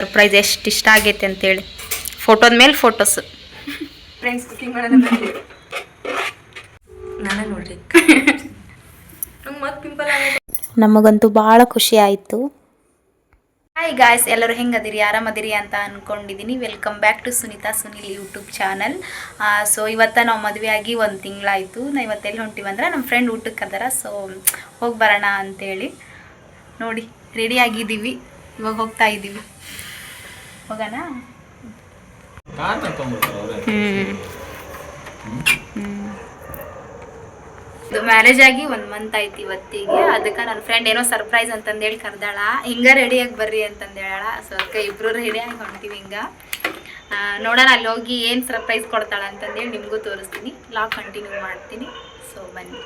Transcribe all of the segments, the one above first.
Surprise ಎಷ್ಟು ಇಷ್ಟ ಆಗೈತೆ ಅಂತೇಳಿ ಫೋಟೋದ ಮೇಲೆ ಫೋಟೋಸ್. ಫ್ರೆಂಡ್ಸ್ ಕುಕಿಂಗ್ ಮಾಡೋಣ ನಾನೇ ನೋಡ್ರಿ ನಂಗೆ ಮತ್ತೆ ಪಿಂಪಲ್ ಆಗೈತೆ. ನಮಗಂತೂ ಭಾಳ ಖುಷಿ ಆಯಿತು. ಹಾಯ್ ಗಾಯ್ಸ್, ಎಲ್ಲರೂ ಹೆಂಗದಿರಿ, ಆರಾಮದಿರಿ ಅಂತ ಅಂದ್ಕೊಂಡಿದ್ದೀನಿ. Welcome back to Sunita Sunil YouTube channel. So ಇವತ್ತು ನಾವು ಮದುವೆ ಆಗಿ 1 ತಿಂಗಳಾಯಿತು. ನಾವು ಇವತ್ತೆಲ್ಲಿ ಹೊಂಟಿವಂದ್ರೆ ನಮ್ಮ ಫ್ರೆಂಡ್ ಊಟಕ್ಕೆ ಕರ್ದಾರ. ಸೊ ಹೋಗಿ ಬರೋಣ ಅಂತೇಳಿ ನೋಡಿ ರೆಡಿ ಆಗಿದ್ದೀವಿ. ಇವಾಗ ಹೋಗ್ತಾ ಇದ್ದೀವಿ. ಹೋಗೋಣ. ಇದು ಮ್ಯಾರೇಜ್ ಆಗಿ 1 ಮಂತ್ ಆಯ್ತು ಇವತ್ತಿಗೆ. ಅದಕ್ಕೆ ನನ್ನ ಫ್ರೆಂಡ್ ಏನೋ ಸರ್ಪ್ರೈಸ್ ಅಂತಂದೇಳಿ ಕರ್ದಾಳ. ಹಿಂಗ ರೆಡಿಯಾಗಿ ಬರ್ರಿ ಅಂತಂದೇಳ. ಸೊ ಅದಕ್ಕೆ ಇಬ್ರು ರೆಡಿಯಾಗಿ ಹೊಂಟೀವಿ. ಹಿಂಗೆ ನೋಡೋಣ ಅಲ್ಲಿ ಹೋಗಿ ಏನು ಸರ್ಪ್ರೈಸ್ ಕೊಡ್ತಾಳ ಅಂತಂದೇಳಿ ನಿಮಗೂ ತೋರಿಸ್ತೀನಿ. ಲಾಗ್ ಕಂಟಿನ್ಯೂ ಮಾಡ್ತೀನಿ. ಸೊ ಬನ್ನಿ.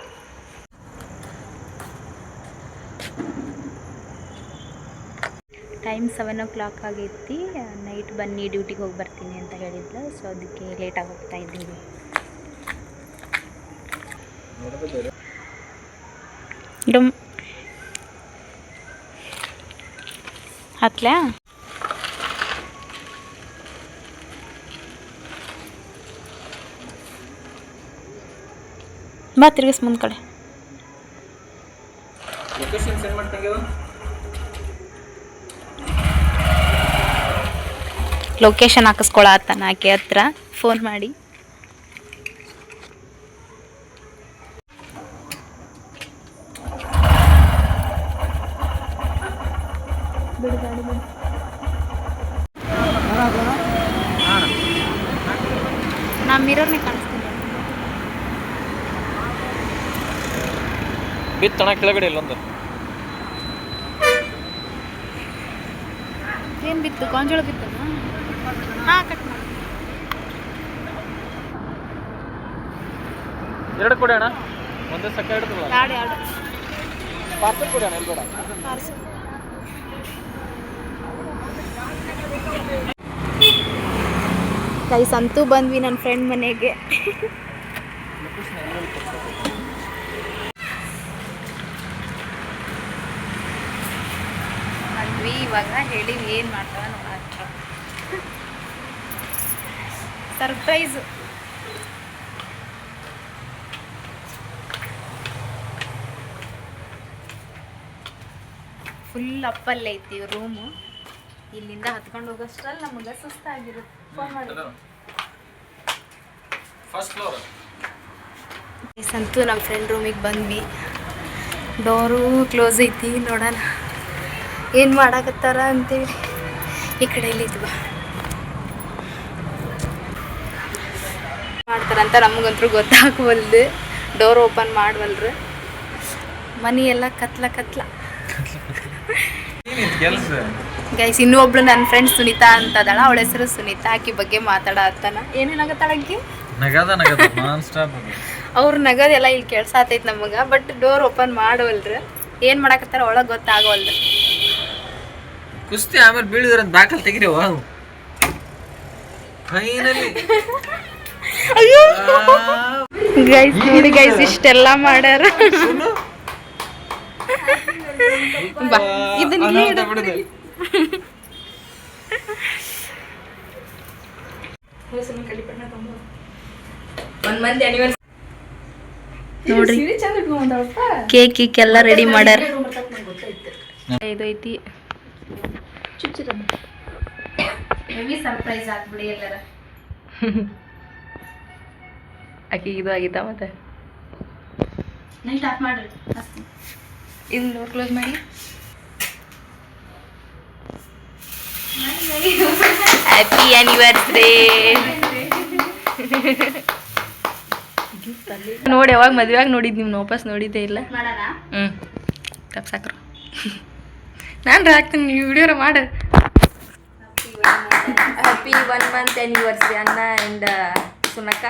ಟೈಮ್ 7 o'clock ಆಗೈತಿ. ನೈಟ್ ಬನ್ನಿ ಡ್ಯೂಟಿಗೆ ಹೋಗಿ ಬರ್ತೀನಿ ಅಂತ ಹೇಳಿದ್ಲು. ಸೊ ಅದಕ್ಕೆ ಲೇಟಾಗಿ ಹೋಗ್ತಾ ಇದ್ದೀವಿ. ಹತ್ಲಾ ಬಾ ತಿರ್ಗಿಸ್ ಮುಂದ್ ಕಡೆ. ಲೊಕೇಶನ್ ಹಾಕಿಸ್ಕೊಳತ್ತಾನ ಆಕೆ ಹತ್ರ ಫೋನ್ ಮಾಡಿ. ನಾ ಮಿರರ್ನೇ ಕಾಣಿಸ್ತೀನಿ. ಬಿತ್ತಣ ಕೆಳಗಡೆ ಇಲ್ಲೊಂದು ಏನು ಬಿತ್ತು? ಗೊಂಜಾಳ ಬಿತ್ತು. ಹಾಂ, ಕಟ್ ಮಾಡಿ. 2 ಕೊಡಿ ಅಣ್ಣ. ಒಂದೇ ಸಕ್ಕ ಹಿಡಿದಲ್ಲ. 2 ಪಾರ್ಸಲ್ ಕೊಡಿ ಅಣ್ಣ. ಇಲ್ಲಿ ಬೇಡ ಪಾರ್ಸಲ್. ಗೈಸ್ ಅಂತೂ ಬಂದ್ವಿ ನನ್ನ ಫ್ರೆಂಡ್ ಮನೆಗೆ. ಬಂದ್ವಿ. ಇವಾಗ ಹೇಳಿ ಏನು ಮಾಡ್ತಾವ ನೋಡ. ಸರ್ಪ್ರೈಸ್. ಫುಲ್ ಅಪ್ಪಲ್ಲೇ ಐತಿ ರೂಮು. ಇಲ್ಲಿಂದ ಹತ್ಕೊಂಡು ಹೋಗೋಷ್ಟ್ರಲ್ಲಿ ನಮಗೆ ಸುಸ್ತಾಗಿರುತ್ತೆ. ಫೋನ್ ಮಾಡಿ. First floor. ಅಂತೂ ನಮ್ಮ ಫ್ರೆಂಡ್ ರೂಮಿಗೆ ಬಂದ್ವಿ. ಡೋರು ಕ್ಲೋಸ್ ಐತಿ. ನೋಡೋಣ ಏನು ಮಾಡಾಕತ್ತಾರ ಅಂತೇಳಿ. ಈ ಕಡೆ ಇಲ್ಲಿದ್ವಾ ಮಾಡ್ತಾರಂತ ನಮಗಂತೂ ಗೊತ್ತಾಗವಲ್ದು. Door open ಮಾಡವಲ್ರು. ಮನಿ ಎಲ್ಲ ಕತ್ಲ ಗೈಸ್. ಇನ್ನೂ ಒಬ್ಳು ನನ್ನ ಫ್ರೆಂಡ್ ಸುನೀತಾ ಅಂತ ಅದಾಳ. ಅವಳ ಹೆಸರು ಸುನೀತಾ. ಆಕಿ ಬಗ್ಗೆ ಮಾತಾಡತ್ತಾನ. ಏನೇನಾಗತ್ತಾಳ ಆಕಿ? ಅವ್ರ ನಗದೆಲ್ಲ ಇಲ್ಲಿ ಕೆಲ್ಸಾತೈತಿ ನಮಗೆ. ಬಟ್ ಡೋರ್ ಓಪನ್ ಮಾಡವಲ್ರು. ಏನು ಮಾಡಾಕತ್ತಾರ ಒಳಗೆ ಗೊತ್ತಾಗವಲ್ದು. ಕುಸ್ತಿ ಆಮೇಲೆ ಬೀಳಿದ್ರ ದಾಖಲೆ ತೆಗಿರಿ. ಫೈನಲಿ ಅಯ್ಯೋ ಗೈಸ್ ನೋಡಿ ಗೈಸ್ ಇಷ್ಟೆಲ್ಲ ಮಾಡ್ಯಾರ. ಬಾ ಇದನ್ನ ನೋಡ್ರಿ. ಕೇಕ್ ಎಲ್ಲ ರೆಡಿ ಮಾಡ್ಯಾರ. ಇದು ಐತಿ ಹೆವಿ ಸರ್ಪ್ರೈಸ್ ಆಗ್ಬಿಡಿ ಎಲ್ಲರ. ಆಕೆ ಇದು ಆಗಿದ್ದ ಮತ್ತೆ ನೈಟ್ ಆಫ್ ಮಾಡ್ರಿ. ಇನ್ನು ಡೋರ್ ಕ್ಲೋಸ್ ಮಾಡಿ. Happy anniversary. ನೋಡಿ ಯಾವಾಗ ಮದುವೆಯಾಗಿ ನೋಡಿದ್ದು ನಿಮ್ನ ವಾಪಸ್ ನೋಡಿದ್ದೇ ಇಲ್ಲ. ತಪ್ಸಾಕ್ರು. ನಾನು ಹಾಕ್ತೀನಿ, ನೀವು ವಿಡಿಯೋರ ಮಾಡ. ಹ್ಯಾಪಿ 1 month ಆನಿವರ್ಸರಿ ಅಣ್ಣ ಆ್ಯಂಡ್ ಸುನಕ.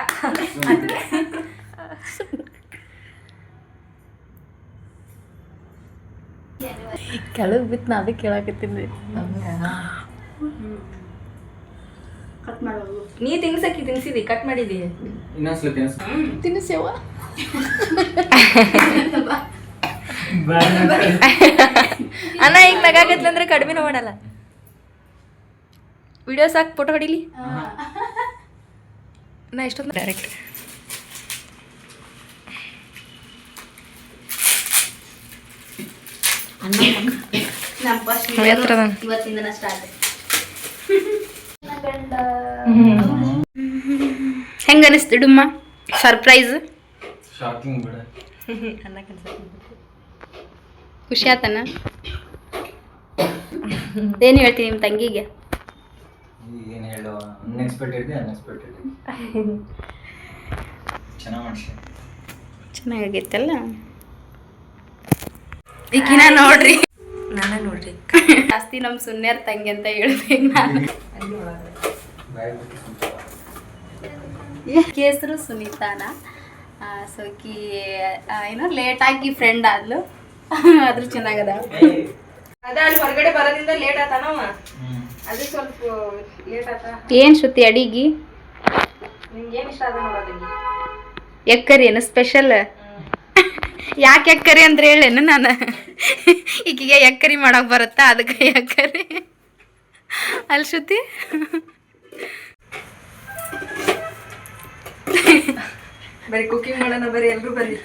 ಕೆಳಗೆ ಬಿತ್ತು. ನಾ ಅದಕ್ಕೆ ಕೇಳಾಕತ್ತೀನಿ. ನೀ ತಿನ್ಸಕ್ಕಿ ತಿನ್ಸಿದಿ, ಕಟ್ ಮಾಡಿದಿ. ತಿನ್ಸೇವ ಅಣ್ಣ. ಈಗ ನಗಾಕತ್ಲಂದ್ರೆ ಕಡಿಮೆ ಮಾಡಲ್ಲ. ವಿಡಿಯೋ ಸಾಕು ಫೋಟೋ ಹೊಡಿಲಿ ನಾ ಎಷ್ಟೊಂದು ಡೈರೆಕ್ಟ್ ಇವತ್ತಿಂದ ಸ್ಟಾರ್ಟ್. ಹೆಂಗ ಅನಿಸ್ತು ಡುಮ್ಮ ಸರ್ಪ್ರೈಸ್? ಶಾಕಿಂಗ್ ಬಿಡ. ಖುಷಿ ಆತನ? ಏನು ಹೇಳ್ತೀನಿ ನಿಮ್ಮ ತಂಗಿಗೆ? ಏನು ಹೇಳೋ, ಅನ್ಎಕ್ಸ್ಪೆಕ್ಟೆಡ್ ಚೆನ್ನಾಗಿ ಮಾಡಿಸಿ. ಚೆನ್ನಾಗೈತಲ್ಲ ಈಗಿನ ನೋಡ್ರಿ. ನಾನೇ ನೋಡ್ರಿ ಜಾಸ್ತಿ ನಮ್ಮ ಸುನ್ಯರ್ ತಂಗಿ ಅಂತ ಹೇಳ್ಬೇಕು ನಾನು. ಹೆಸರು ಸುನೀತಾನ. ಸೊ ಆಕಿ ಏನೋ ಲೇಟಾಗಿ ಫ್ರೆಂಡ್ ಆದ್ಲು. ಆದ್ರೂ ಚೆನ್ನಾಗದ. ಅದ ಅಲ್ಲಿ ಹೊರಗಡೆ ಬರೋದ್ರಿಂದ ಲೇಟ್ ಆತಾನವ, ಅದು ಸ್ವಲ್ಪ ಲೇಟ್ ಆತ. ಏನು ಶ್ರುತಿ ಅಡಿಗೆ? ನಿಮ್ಗೆ ಏನು ಇಷ್ಟ ಅದ ನೋಡೋದಿಗೆ? ಎಕ್ಕರಿ ಏನು ಸ್ಪೆಷಲ್? ಯಾಕೆ ಎಕ್ಕರಿ ಅಂದ್ರೆ ಹೇಳೇನು ನಾನು? ಈಕಿಗೆ ಎಕ್ಕರಿ ಮಾಡಕ್ ಬರುತ್ತಾ, ಅದಕ್ಕೆ ಎಕ್ಕರಿ ಅಲ್ಲಿ ಶ್ರುತಿ. ಬರೀ ಕುಕಿಂಗ್ ಮಾಡೋಣ, ಬರೀ ಎಲ್ರು ಬರೀ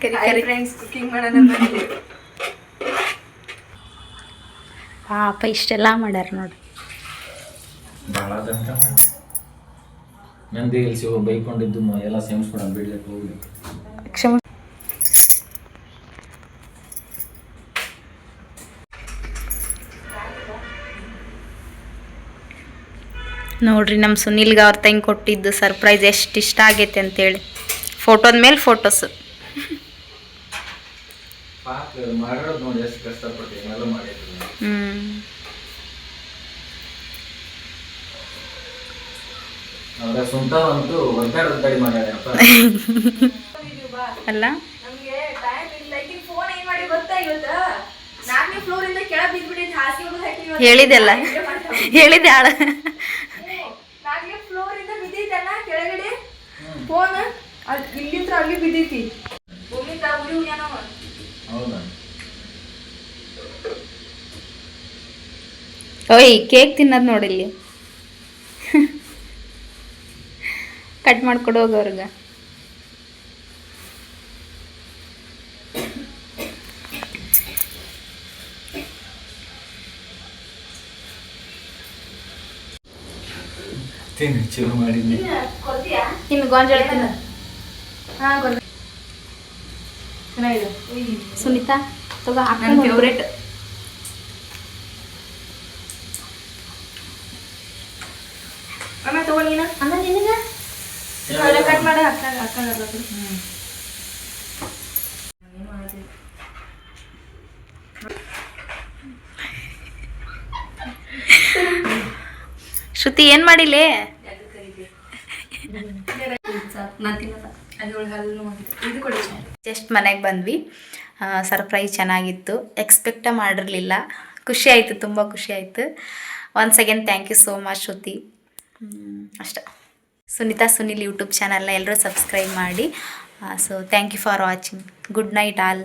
ಕರಿ ಫ್ರೆಂಡ್ಸ್ ಕುಕಿಂಗ್ ಮಾಡೋಣ ಬರೀ. ಪಾಪ ಇಷ್ಟೆಲ್ಲ ಮಾಡ್ಯಾರ ನೋಡಿ. ಭಾಳ ತನಕ ನಂದಿ ಇಲ್ಲಿ ಸಿಗೋ ಬೈಕೊಂಡಿದ್ದು ಎಲ್ಲ ಸೇಮಿಸ್ಕೊಂಡು ಬಿಡ್ಲಿಕ್ಕೆ ಹೋಗ್ಲಿ. ಕ್ಷಮ. ನೋಡ್ರಿ ನಮ್ಮ ಸುನಿಲ್ಗೆ ಅವ್ರ ತಂಗಿ ಕೊಟ್ಟಿದ್ದು ಸರ್ಪ್ರೈಸ್ ಎಷ್ಟು ಇಷ್ಟ ಆಗೈತೆ ಅಂತೇಳಿ. ಫೋಟೋದ ಮೇಲೆ ಫೋಟೋಸು. ಪಾಪ ಮಾಡೋದು ನೋಡಿ ಎಷ್ಟು ಕಷ್ಟಪಡ್ತೀವಿ ಎಲ್ಲ ಮಾಡಿದ್ವಿ. ಅವರ ಸ್ವಂತ ಒಂದು ಒದ್ದಾಡಿ ಮಾಡ್ಯಾರಪ್ಪ. ಅಲ್ಲ ನಮ್ಗೆ ಟೈಮ್ ಇಲ್ಲ. ಈಗ ಫೋನ್ ಏನ್ ಮಾಡಿ ಗೊತ್ತಾ, ಇವತ್ತು 4ನೇ ಫ್ಲೋರ್ ಇಂದ ಕೆಳಗೆ ಬಿದ್ಬಿಟ್ಟಿದ್ದು ಹಾಸಿಗೆ ಹೋಗೋದು ಹಾಕಿ ಹೇಳಿದೆಲ್ಲ ಹೇಳಿದೆ ಆಳ. 4ನೇ ಫ್ಲೋರ್ ಇಂದ ಬಿದ್ದೈತಲ್ಲ ಕೆಳಗಡೆ ಫೋನ್, ಇಲ್ಲಿಂದ ಅಲ್ಲಿ ಬಿದ್ದೈತಿ. ಭೂಮಿಂದ ಉರಿ ಉಗ್ಯಾನವ. ಹೌದಾ? ಓಯ್ ಕೇಕ್ ತಿನ್ನೋದು ನೋಡಿಲ್ಲಿ. ಕಟ್ ಮಾಡ್ಕೊಡು ಹೋಗ ಅವ್ರಿಗೆ. ತಿನ್ನು, ಚಲೋ ಮಾಡಿದ್ನಿ. ಇನ್ನು ಗೋಂಜಾಳ ತಿನ್ನ. ಚೆನ್ನಾಗಿದೆ. ಸುನೀತಾ ತಗೋ, ನನ್ನ ಫೇವ್ರೇಟ್. ಅಮ್ಮ ತಗೋ ನೀನು. ಅಮ್ಮ ನಿನಗ ಕಟ್ ಮಾಡಿ ಹಾಕ್ತಾಗ. ಶ್ರುತಿ ಏನು ಮಾಡಿಲ್ಲೇ? ಜಸ್ಟ್ ಮನೆಗೆ ಬಂದ್ವಿ. ಸರ್ಪ್ರೈಸ್ ಚೆನ್ನಾಗಿತ್ತು, ಎಕ್ಸ್ಪೆಕ್ಟ ಮಾಡಿರಲಿಲ್ಲ. ಖುಷಿ ಆಯಿತು, ತುಂಬ ಖುಷಿ ಆಯಿತು. Once again thank you so much Shruti. ಅಷ್ಟೇ. ಸುನೀತಾ ಸುನಿಲ್ ಯೂಟ್ಯೂಬ್ ಚಾನಲ್ನ ಎಲ್ಲರೂ ಸಬ್ಸ್ಕ್ರೈಬ್ ಮಾಡಿ. So thank you for watching. Good night all.